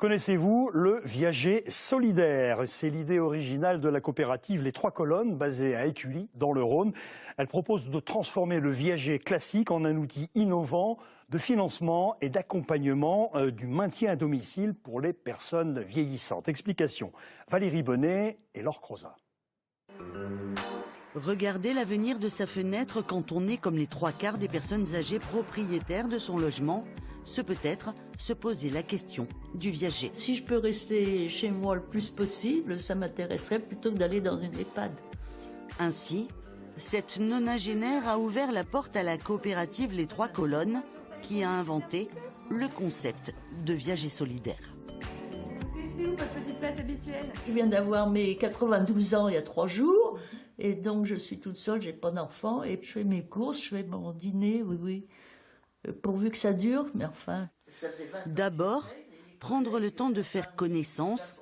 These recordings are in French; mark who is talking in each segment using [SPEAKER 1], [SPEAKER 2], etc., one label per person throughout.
[SPEAKER 1] Connaissez-vous le viager solidaire? C'est l'idée originale de la coopérative Les Trois Colonnes, basée à Écully, dans le Rhône. Elle propose de transformer le viager classique en un outil innovant de financement et d'accompagnement du maintien à domicile pour les personnes vieillissantes. Explication, Valérie Bonnet et Laure Crozat.
[SPEAKER 2] Regarder l'avenir de sa fenêtre quand on est comme les trois quarts des personnes âgées propriétaires de son logement, ce peut être se poser la question du viager.
[SPEAKER 3] Si je peux rester chez moi le plus possible, ça m'intéresserait plutôt que d'aller dans une EHPAD.
[SPEAKER 2] Ainsi, cette nonagénaire a ouvert la porte à la coopérative Les Trois Colonnes qui a inventé le concept de viager solidaire.
[SPEAKER 4] C'est où votre petite place habituelle?
[SPEAKER 3] Je viens d'avoir mes 92 ans il y a 3 jours, et donc je suis toute seule, j'ai pas d'enfant, et je fais mes courses, je fais mon dîner, oui. Pourvu que ça dure, mais enfin...
[SPEAKER 2] D'abord, prendre le temps de faire connaissance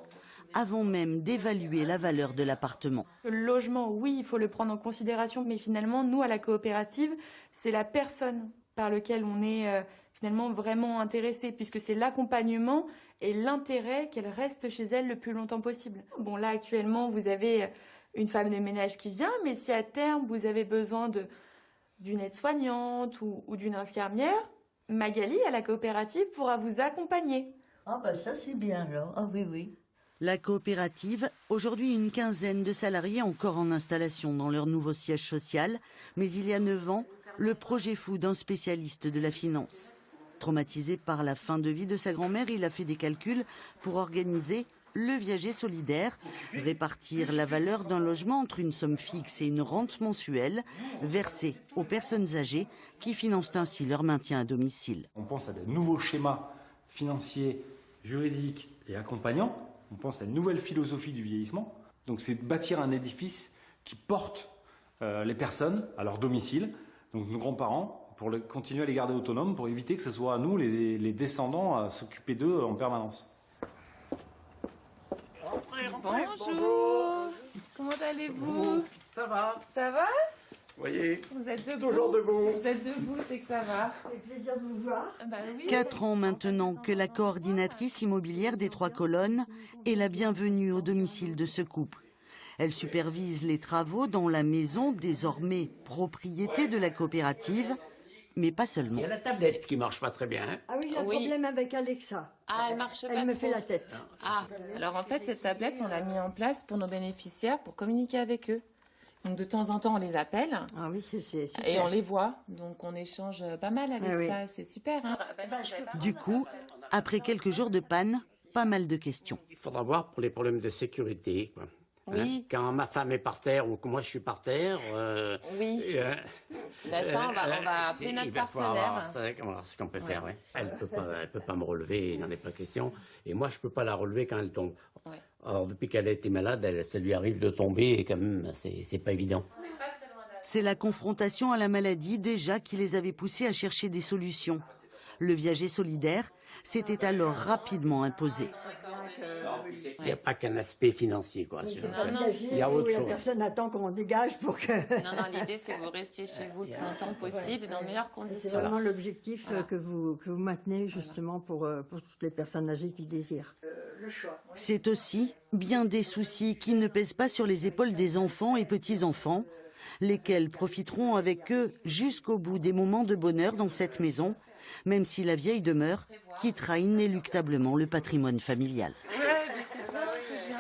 [SPEAKER 2] avant même d'évaluer la valeur de l'appartement.
[SPEAKER 4] Le logement, oui, il faut le prendre en considération, mais finalement, nous, à la coopérative, c'est la personne par laquelle on est finalement vraiment intéressé, puisque c'est l'accompagnement et l'intérêt qu'elle reste chez elle le plus longtemps possible. Bon, là, actuellement, vous avez une femme de ménage qui vient, mais si à terme, vous avez besoin d'une aide-soignante ou d'une infirmière, Magali, à la coopérative, pourra vous accompagner.
[SPEAKER 3] Ah ben ça c'est bien alors, ah oui.
[SPEAKER 2] La coopérative, aujourd'hui une quinzaine de salariés encore en installation dans leur nouveau siège social, mais il y a 9 ans, le projet fou d'un spécialiste de la finance. Traumatisé par la fin de vie de sa grand-mère, il a fait des calculs pour organiser le viager solidaire, répartir la valeur d'un logement entre une somme fixe et une rente mensuelle versée aux personnes âgées qui financent ainsi leur maintien à domicile.
[SPEAKER 5] On pense à de nouveaux schémas financiers, juridiques et accompagnants. On pense à une nouvelle philosophie du vieillissement. Donc c'est de bâtir un édifice qui porte les personnes à leur domicile, donc nos grands-parents, pour continuer à les garder autonomes, pour éviter que ce soit à nous, les descendants, à s'occuper d'eux en permanence.
[SPEAKER 4] Bonjour. Comment allez-vous?
[SPEAKER 6] Ça va?
[SPEAKER 4] Ça va?
[SPEAKER 6] Vous voyez,
[SPEAKER 4] Vous êtes debout?
[SPEAKER 6] toujours debout.
[SPEAKER 4] Vous êtes debout, c'est que ça va.
[SPEAKER 3] C'est plaisir de vous voir.
[SPEAKER 4] Bah oui.
[SPEAKER 2] 4 ans maintenant que la coordinatrice immobilière des Trois Colonnes est la bienvenue au domicile de ce couple. Elle supervise les travaux dans la maison, désormais propriété de la coopérative, mais pas seulement.
[SPEAKER 6] Il y a la tablette qui marche pas très bien. Hein.
[SPEAKER 7] Ah oui, il y a un problème avec Alexa.
[SPEAKER 8] Ah, elle marche pas
[SPEAKER 7] Elle me
[SPEAKER 8] trop.
[SPEAKER 7] fait la tête.
[SPEAKER 8] Ah,
[SPEAKER 4] Alors en fait, cette tablette, on l'a mis en place pour nos bénéficiaires, pour communiquer avec eux. Donc de temps en temps, on les appelle
[SPEAKER 7] Ah oui, c'est super.
[SPEAKER 4] et on les voit. Donc on échange pas mal avec
[SPEAKER 7] Ah oui.
[SPEAKER 4] ça. C'est super. Hein.
[SPEAKER 2] Du coup, après quelques jours de panne, pas mal de questions.
[SPEAKER 6] Il faudra voir pour les problèmes de sécurité. Quoi.
[SPEAKER 8] Oui.
[SPEAKER 6] Quand ma femme est par terre ou que moi je suis par terre.
[SPEAKER 8] Oui. Ben ça, on va appeler notre
[SPEAKER 6] il va falloir
[SPEAKER 8] partenaire.
[SPEAKER 6] voir ça, on va voir ce qu'on peut faire. Ouais. Elle peut pas me relever, il n'en est pas question. Et moi, je peux pas la relever quand elle tombe.
[SPEAKER 8] Ouais.
[SPEAKER 6] Alors, depuis qu'elle a été malade, ça lui arrive de tomber et quand même, c'est pas évident.
[SPEAKER 2] C'est la confrontation à la maladie déjà qui les avait poussés à chercher des solutions. Le viager solidaire s'était alors rapidement imposé.
[SPEAKER 6] Il n'y a pas qu'un aspect financier, quoi. Il y a autre
[SPEAKER 7] La
[SPEAKER 6] chose.
[SPEAKER 7] personne attend qu'on dégage pour que...
[SPEAKER 8] Non, l'idée, c'est que vous restiez chez vous le plus longtemps possible et dans de meilleures
[SPEAKER 7] C'est
[SPEAKER 8] conditions.
[SPEAKER 7] vraiment l'objectif que vous maintenez justement pour toutes les personnes âgées qui désirent.
[SPEAKER 2] C'est aussi bien des soucis qui ne pèsent pas sur les épaules des enfants et petits-enfants, lesquels profiteront avec eux jusqu'au bout des moments de bonheur dans cette maison, même si la vieille demeure quittera inéluctablement le patrimoine familial.